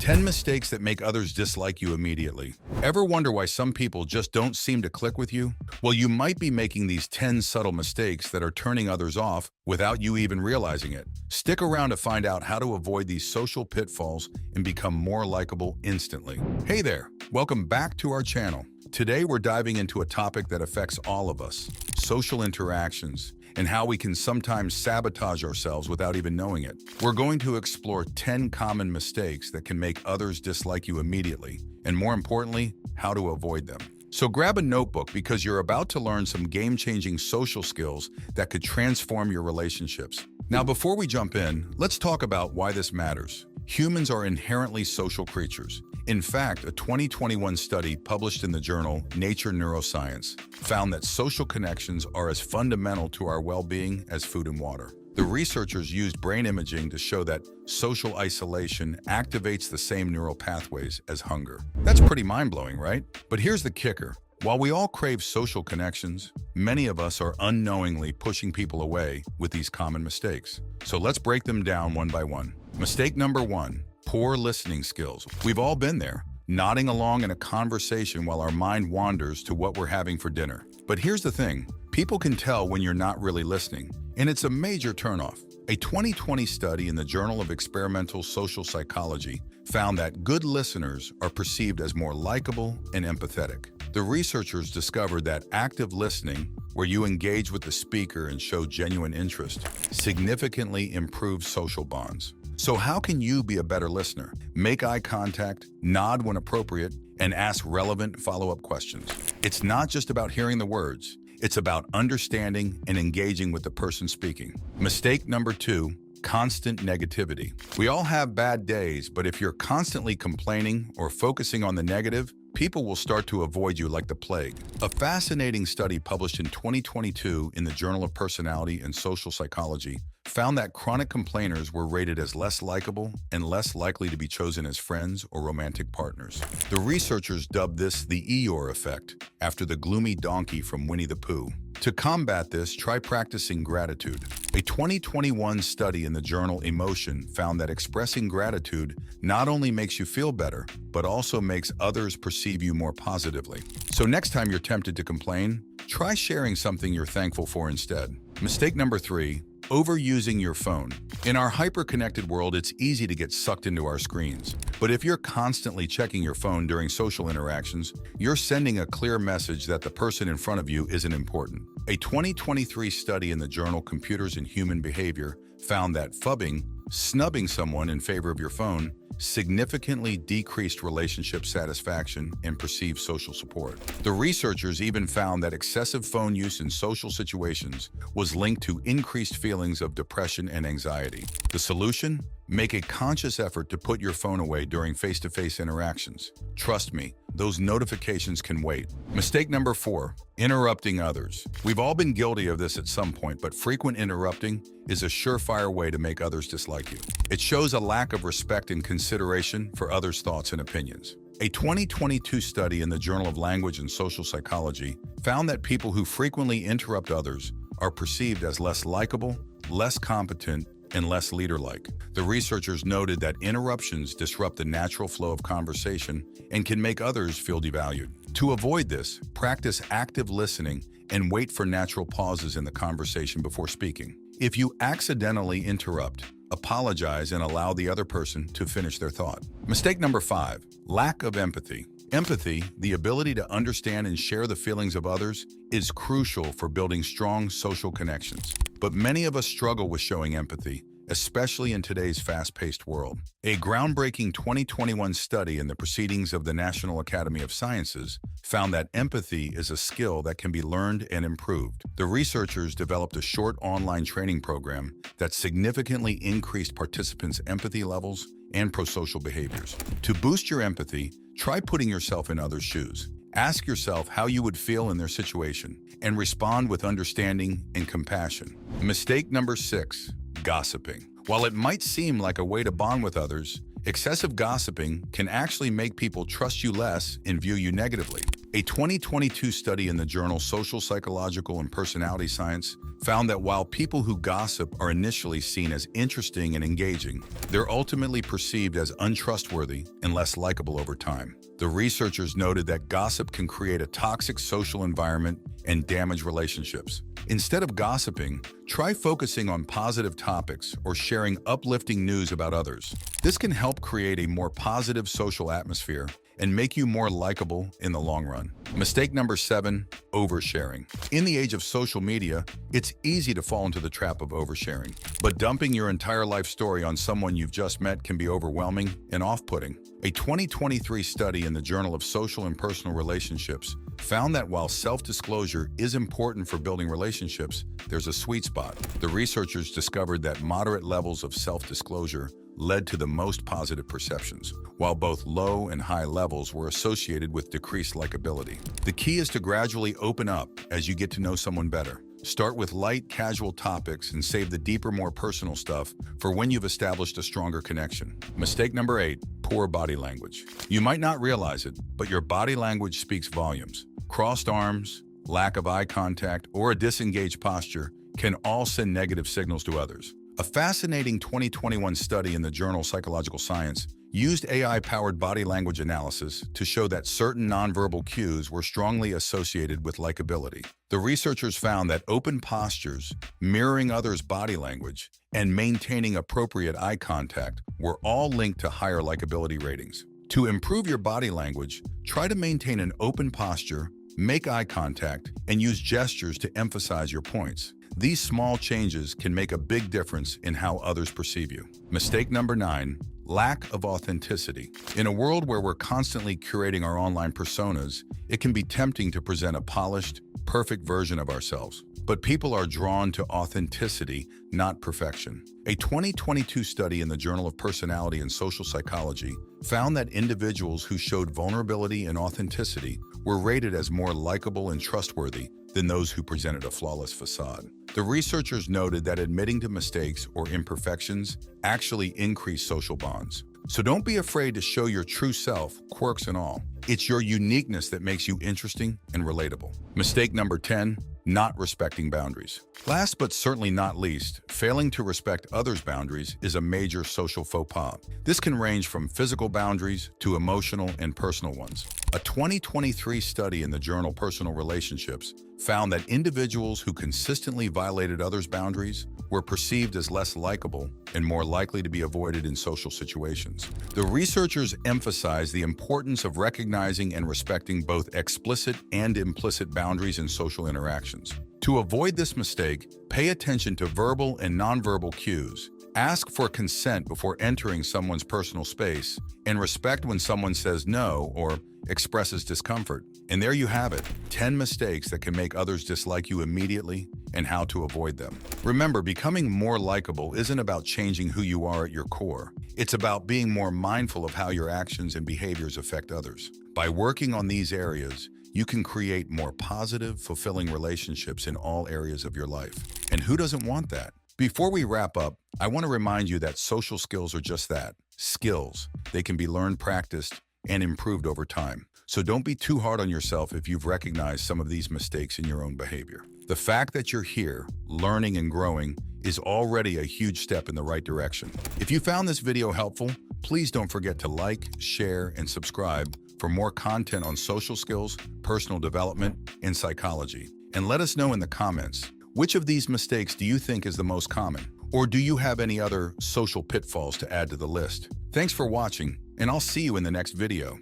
10 mistakes that make others dislike you immediately. Ever wonder why some people just don't seem to click with you? Well, you might be making these 10 subtle mistakes that are turning others off without you even realizing it. Stick around to find out how to avoid these social pitfalls and become more likable instantly. Hey there, welcome back to our channel. Today we're diving into a topic that affects all of us, social interactions, and how we can sometimes sabotage ourselves without even knowing it. We're going to explore 10 common mistakes that can make others dislike you immediately, and more importantly, how to avoid them. So grab a notebook because you're about to learn some game-changing social skills that could transform your relationships. Now, before we jump in, let's talk about why this matters. Humans are inherently social creatures. In fact, a 2021 study published in the journal Nature Neuroscience found that social connections are as fundamental to our well-being as food and water. The researchers used brain imaging to show that social isolation activates the same neural pathways as hunger. That's pretty mind-blowing, right? But here's the kicker. While we all crave social connections, many of us are unknowingly pushing people away with these common mistakes. So let's break them down one by one. Mistake number 1. Poor listening skills. We've all been there, nodding along in a conversation while our mind wanders to what we're having for dinner. But here's the thing, people can tell when you're not really listening, and it's a major turnoff. A 2020 study in the Journal of Experimental Social Psychology found that good listeners are perceived as more likable and empathetic. The researchers discovered that active listening, where you engage with the speaker and show genuine interest, significantly improves social bonds. So how can you be a better listener? Make eye contact, nod when appropriate, and ask relevant follow-up questions. It's not just about hearing the words, it's about understanding and engaging with the person speaking. Mistake number 2, constant negativity. We all have bad days, but if you're constantly complaining or focusing on the negative, people will start to avoid you like the plague. A fascinating study published in 2022 in the Journal of Personality and Social Psychology found that chronic complainers were rated as less likable and less likely to be chosen as friends or romantic partners. The researchers dubbed this the Eeyore effect, after the gloomy donkey from Winnie the Pooh. To combat this, try practicing gratitude. A 2021 study in the journal Emotion found that expressing gratitude not only makes you feel better, but also makes others perceive you more positively. So next time you're tempted to complain, try sharing something you're thankful for instead. Mistake number 3, overusing your phone. In our hyper-connected world, it's easy to get sucked into our screens. But if you're constantly checking your phone during social interactions, you're sending a clear message that the person in front of you isn't important. A 2023 study in the journal Computers and Human Behavior found that phubbing, snubbing someone in favor of your phone, significantly decreased relationship satisfaction and perceived social support. The researchers even found that excessive phone use in social situations was linked to increased feelings of depression and anxiety. The solution? Make a conscious effort to put your phone away during face-to-face interactions. Trust me, those notifications can wait. Mistake number 4, interrupting others. We've all been guilty of this at some point, but frequent interrupting is a surefire way to make others dislike you. It shows a lack of respect and consideration for others' thoughts and opinions. A 2022 study in the Journal of Language and Social Psychology found that people who frequently interrupt others are perceived as less likable, less competent, and less leader-like. The researchers noted that interruptions disrupt the natural flow of conversation and can make others feel devalued. To avoid this, practice active listening and wait for natural pauses in the conversation before speaking. If you accidentally interrupt, apologize and allow the other person to finish their thought. Mistake number 5, lack of empathy. Empathy, the ability to understand and share the feelings of others, is crucial for building strong social connections. But many of us struggle with showing empathy, especially in today's fast-paced world. A groundbreaking 2021 study in the Proceedings of the National Academy of Sciences found that empathy is a skill that can be learned and improved. The researchers developed a short online training program that significantly increased participants' empathy levels and prosocial behaviors. To boost your empathy, try putting yourself in others' shoes. Ask yourself how you would feel in their situation and respond with understanding and compassion. Mistake number 6, gossiping. While it might seem like a way to bond with others, excessive gossiping can actually make people trust you less and view you negatively. A 2022 study in the journal Social, Psychological, and Personality Science found that while people who gossip are initially seen as interesting and engaging, they're ultimately perceived as untrustworthy and less likable over time. The researchers noted that gossip can create a toxic social environment and damage relationships. Instead of gossiping, try focusing on positive topics or sharing uplifting news about others. This can help create a more positive social atmosphere and make you more likable in the long run. Mistake number 7, oversharing. In the age of social media, it's easy to fall into the trap of oversharing. But dumping your entire life story on someone you've just met can be overwhelming and off-putting. A 2023 study in the Journal of Social and Personal Relationships found that while self-disclosure is important for building relationships, there's a sweet spot. The researchers discovered that moderate levels of self-disclosure led to the most positive perceptions, while both low and high levels were associated with decreased likability. The key is to gradually open up as you get to know someone better. Start with light, casual topics and save the deeper, more personal stuff for when you've established a stronger connection. Mistake number 8, poor body language. You might not realize it, but your body language speaks volumes. Crossed arms, lack of eye contact, or a disengaged posture can all send negative signals to others. A fascinating 2021 study in the journal Psychological Science used AI-powered body language analysis to show that certain nonverbal cues were strongly associated with likability. The researchers found that open postures, mirroring others' body language, and maintaining appropriate eye contact were all linked to higher likability ratings. To improve your body language, try to maintain an open posture, make eye contact, and use gestures to emphasize your points. These small changes can make a big difference in how others perceive you. Mistake number 9, lack of authenticity. In a world where we're constantly curating our online personas, it can be tempting to present a polished, perfect version of ourselves. But people are drawn to authenticity, not perfection. A 2022 study in the Journal of Personality and Social Psychology found that individuals who showed vulnerability and authenticity were rated as more likable and trustworthy than those who presented a flawless facade. The researchers noted that admitting to mistakes or imperfections actually increase social bonds. So don't be afraid to show your true self, quirks and all. It's your uniqueness that makes you interesting and relatable. Mistake number 10, not respecting boundaries. Last but certainly not least, failing to respect others' boundaries is a major social faux pas. This can range from physical boundaries to emotional and personal ones. A 2023 study in the journal Personal Relationships found that individuals who consistently violated others' boundaries were perceived as less likable and more likely to be avoided in social situations. The researchers emphasized the importance of recognizing and respecting both explicit and implicit boundaries in social interactions. To avoid this mistake, pay attention to verbal and nonverbal cues. Ask for consent before entering someone's personal space, and respect when someone says no or expresses discomfort. And there you have it, 10 mistakes that can make others dislike you immediately and how to avoid them. Remember, becoming more likable isn't about changing who you are at your core. It's about being more mindful of how your actions and behaviors affect others. By working on these areas, you can create more positive, fulfilling relationships in all areas of your life. And who doesn't want that? Before we wrap up, I want to remind you that social skills are just that, skills. They can be learned, practiced, and improved over time. So don't be too hard on yourself if you've recognized some of these mistakes in your own behavior. The fact that you're here, learning and growing, is already a huge step in the right direction. If you found this video helpful, please don't forget to like, share, and subscribe for more content on social skills, personal development, and psychology. And let us know in the comments, which of these mistakes do you think is the most common? Or do you have any other social pitfalls to add to the list? Thanks for watching, and I'll see you in the next video.